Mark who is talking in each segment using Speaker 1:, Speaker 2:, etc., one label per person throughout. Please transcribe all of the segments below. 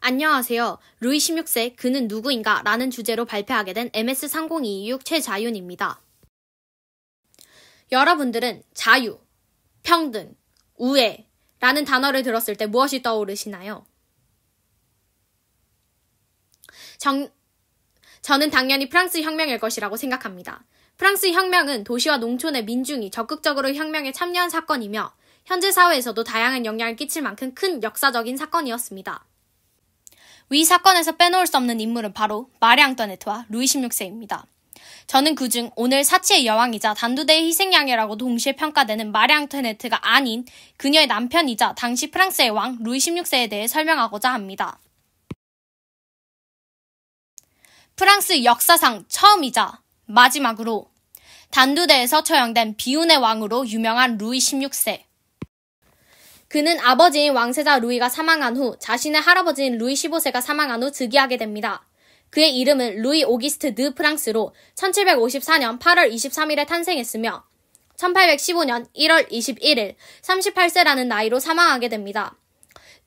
Speaker 1: 안녕하세요. 루이 16세 그는 누구인가? 라는 주제로 발표하게 된 MS30226 최자윤입니다. 여러분들은 자유, 평등, 우애 라는 단어를 들었을 때 무엇이 떠오르시나요? 저는 당연히 프랑스 혁명일 것이라고 생각합니다. 프랑스 혁명은 도시와 농촌의 민중이 적극적으로 혁명에 참여한 사건이며 현재 사회에서도 다양한 영향을 끼칠 만큼 큰 역사적인 사건이었습니다. 위 사건에서 빼놓을 수 없는 인물은 바로 마리 앙뚜아네트와 루이 16세입니다. 저는 그중 오늘 사치의 여왕이자 단두대의 희생양이라고 동시에 평가되는 마리 앙뚜아네트가 아닌 그녀의 남편이자 당시 프랑스의 왕 루이 16세에 대해 설명하고자 합니다. 프랑스 역사상 처음이자 마지막으로 단두대에서 처형된 비운의 왕으로 유명한 루이 16세. 그는 아버지인 왕세자 루이가 사망한 후 자신의 할아버지인 루이 15세가 사망한 후 즉위하게 됩니다. 그의 이름은 루이 오기스트 드 프랑스로 1754년 8월 23일에 탄생했으며 1815년 1월 21일 38세라는 나이로 사망하게 됩니다.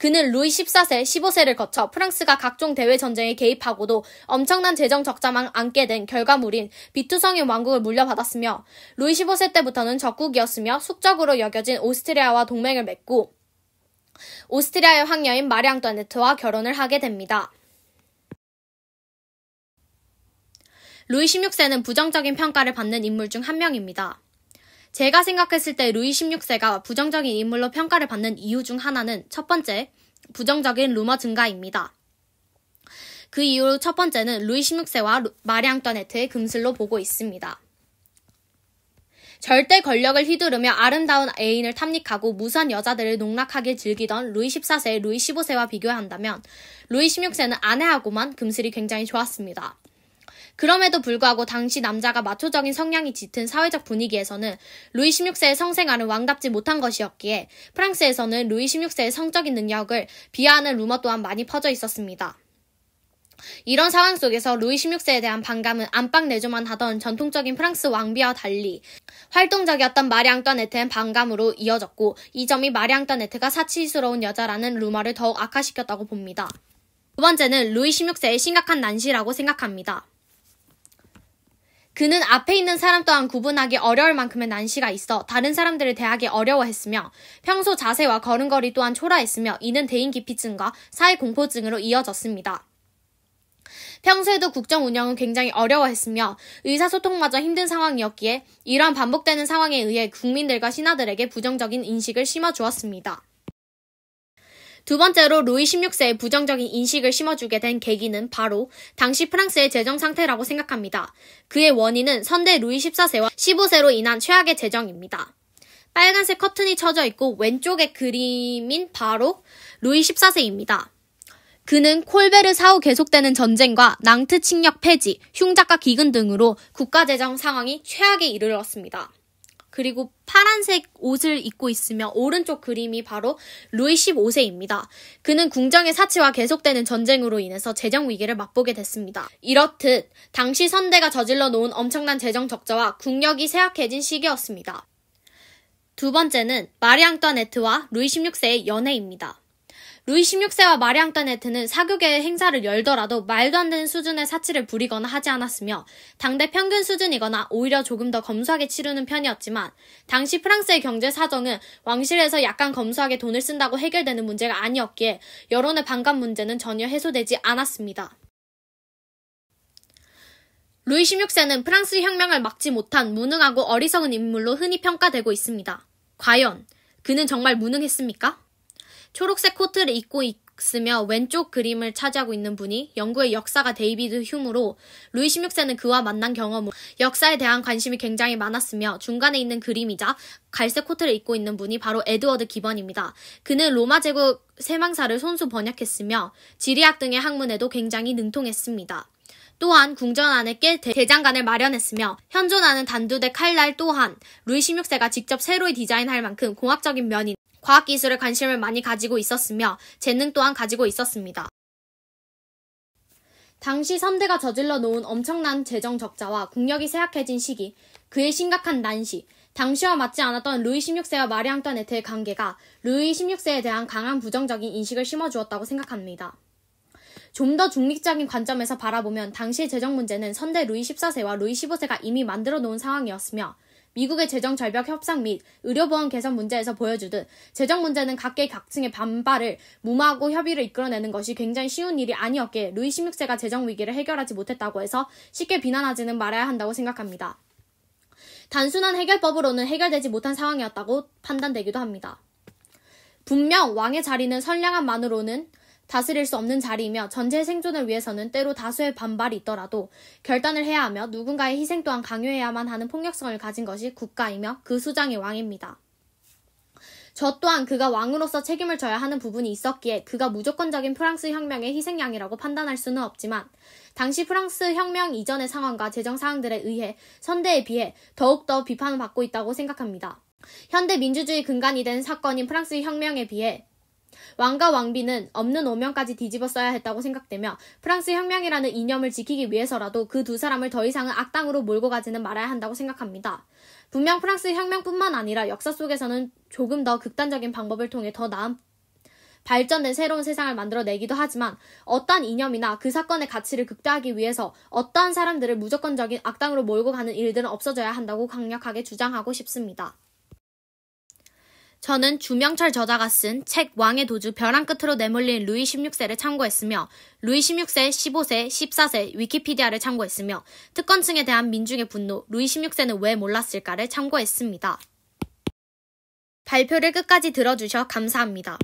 Speaker 1: 그는 루이 14세, 15세를 거쳐 프랑스가 각종 대외 전쟁에 개입하고도 엄청난 재정 적자만 안게 된 결과물인 비투성인 왕국을 물려받았으며 루이 15세 때부터는 적국이었으며 숙적으로 여겨진 오스트리아와 동맹을 맺고 오스트리아의 황녀인 마리 앙뚜아네트와 결혼을 하게 됩니다. 루이 16세는 부정적인 평가를 받는 인물 중 한 명입니다. 제가 생각했을 때 루이 16세가 부정적인 인물로 평가를 받는 이유 중 하나는 첫 번째, 부정적인 루머 증가입니다. 그 이유 첫 번째는 루이 16세와 마리 앙뚜아네트의 금슬로 보고 있습니다. 절대 권력을 휘두르며 아름다운 애인을 탐닉하고 무수한 여자들을 농락하게 즐기던 루이 14세, 루이 15세와 비교한다면 루이 16세는 아내하고만 금슬이 굉장히 좋았습니다. 그럼에도 불구하고 당시 남자가 마초적인 성향이 짙은 사회적 분위기에서는 루이 16세의 성생활은 왕답지 못한 것이었기에 프랑스에서는 루이 16세의 성적인 능력을 비하하는 루머 또한 많이 퍼져 있었습니다. 이런 상황 속에서 루이 16세에 대한 반감은 안방 내조만 하던 전통적인 프랑스 왕비와 달리 활동적이었던 마리 앙뚜아네트의 반감으로 이어졌고 이 점이 마리 앙뚜아네트가 사치스러운 여자라는 루머를 더욱 악화시켰다고 봅니다. 두 번째는 루이 16세의 심각한 난시라고 생각합니다. 그는 앞에 있는 사람 또한 구분하기 어려울 만큼의 난시가 있어 다른 사람들을 대하기 어려워했으며 평소 자세와 걸음걸이 또한 초라했으며 이는 대인기피증과 사회공포증으로 이어졌습니다. 평소에도 국정 운영은 굉장히 어려워했으며 의사소통마저 힘든 상황이었기에 이러한 반복되는 상황에 의해 국민들과 신하들에게 부정적인 인식을 심어주었습니다. 두 번째로 루이 16세의 부정적인 인식을 심어주게 된 계기는 바로 당시 프랑스의 재정 상태라고 생각합니다. 그의 원인은 선대 루이 14세와 15세로 인한 최악의 재정입니다. 빨간색 커튼이 쳐져 있고 왼쪽의 그림인 바로 루이 14세입니다. 그는 콜베르 사후 계속되는 전쟁과 낭트 칙력 폐지, 흉작과 기근 등으로 국가재정 상황이 최악에 이르렀습니다. 그리고 파란색 옷을 입고 있으며 오른쪽 그림이 바로 루이 15세입니다. 그는 궁정의 사치와 계속되는 전쟁으로 인해서 재정 위기를 맛보게 됐습니다. 이렇듯 당시 선대가 저질러 놓은 엄청난 재정 적자와 국력이 쇠약해진 시기였습니다. 두 번째는 마리 앙뚜아네트와 루이 16세의 연애입니다. 루이 16세와 마리 앙뚜아네트는 사교계의 행사를 열더라도 말도 안 되는 수준의 사치를 부리거나 하지 않았으며 당대 평균 수준이거나 오히려 조금 더 검소하게 치르는 편이었지만 당시 프랑스의 경제 사정은 왕실에서 약간 검소하게 돈을 쓴다고 해결되는 문제가 아니었기에 여론의 반감 문제는 전혀 해소되지 않았습니다. 루이 16세는 프랑스 혁명을 막지 못한 무능하고 어리석은 인물로 흔히 평가되고 있습니다. 과연 그는 정말 무능했습니까? 초록색 코트를 입고 있으며 왼쪽 그림을 차지하고 있는 분이 영국의 역사가 데이비드 휴무로 루이 16세는 그와 만난 경험 후 역사에 대한 관심이 굉장히 많았으며 중간에 있는 그림이자 갈색 코트를 입고 있는 분이 바로 에드워드 기번입니다. 그는 로마 제국 세망사를 손수 번역했으며 지리학 등의 학문에도 굉장히 능통했습니다. 또한 궁전 안에 꽤 대장간을 마련했으며 현존하는 단두대 칼날 또한 루이 16세가 직접 새로 디자인할 만큼 공학적인 면이 과학기술에 관심을 많이 가지고 있었으며 재능 또한 가지고 있었습니다. 당시 선대가 저질러 놓은 엄청난 재정 적자와 국력이 쇠약해진 시기, 그의 심각한 난시, 당시와 맞지 않았던 루이 16세와 마리 앙뚜아네트의 관계가 루이 16세에 대한 강한 부정적인 인식을 심어주었다고 생각합니다. 좀 더 중립적인 관점에서 바라보면 당시의 재정 문제는 선대 루이 14세와 루이 15세가 이미 만들어 놓은 상황이었으며 미국의 재정 절벽 협상 및 의료보험 개선 문제에서 보여주듯 재정 문제는 각계 각층의 반발을 무마하고 협의를 이끌어내는 것이 굉장히 쉬운 일이 아니었기에 루이 16세가 재정 위기를 해결하지 못했다고 해서 쉽게 비난하지는 말아야 한다고 생각합니다. 단순한 해결법으로는 해결되지 못한 상황이었다고 판단되기도 합니다. 분명 왕의 자리는 선량함만으로는 다스릴 수 없는 자리이며 전체의 생존을 위해서는 때로 다수의 반발이 있더라도 결단을 해야 하며 누군가의 희생 또한 강요해야만 하는 폭력성을 가진 것이 국가이며 그 수장이 왕입니다. 저 또한 그가 왕으로서 책임을 져야 하는 부분이 있었기에 그가 무조건적인 프랑스 혁명의 희생양이라고 판단할 수는 없지만 당시 프랑스 혁명 이전의 상황과 재정 사항들에 의해 선대에 비해 더욱더 비판을 받고 있다고 생각합니다. 현대 민주주의 근간이 된 사건인 프랑스 혁명에 비해 왕과 왕비는 없는 오명까지 뒤집어 써야 했다고 생각되며 프랑스 혁명이라는 이념을 지키기 위해서라도 그 두 사람을 더 이상은 악당으로 몰고 가지는 말아야 한다고 생각합니다. 분명 프랑스 혁명뿐만 아니라 역사 속에서는 조금 더 극단적인 방법을 통해 더 나은 발전된 새로운 세상을 만들어내기도 하지만 어떠한 이념이나 그 사건의 가치를 극대화하기 위해서 어떠한 사람들을 무조건적인 악당으로 몰고 가는 일들은 없어져야 한다고 강력하게 주장하고 싶습니다. 저는 주명철 저자가 쓴 책 왕의 도주 벼랑 끝으로 내몰린 루이 16세를 참고했으며 루이 16세, 15세, 14세 위키피디아를 참고했으며 특권층에 대한 민중의 분노, 루이 16세는 왜 몰랐을까를 참고했습니다. 발표를 끝까지 들어주셔 감사합니다.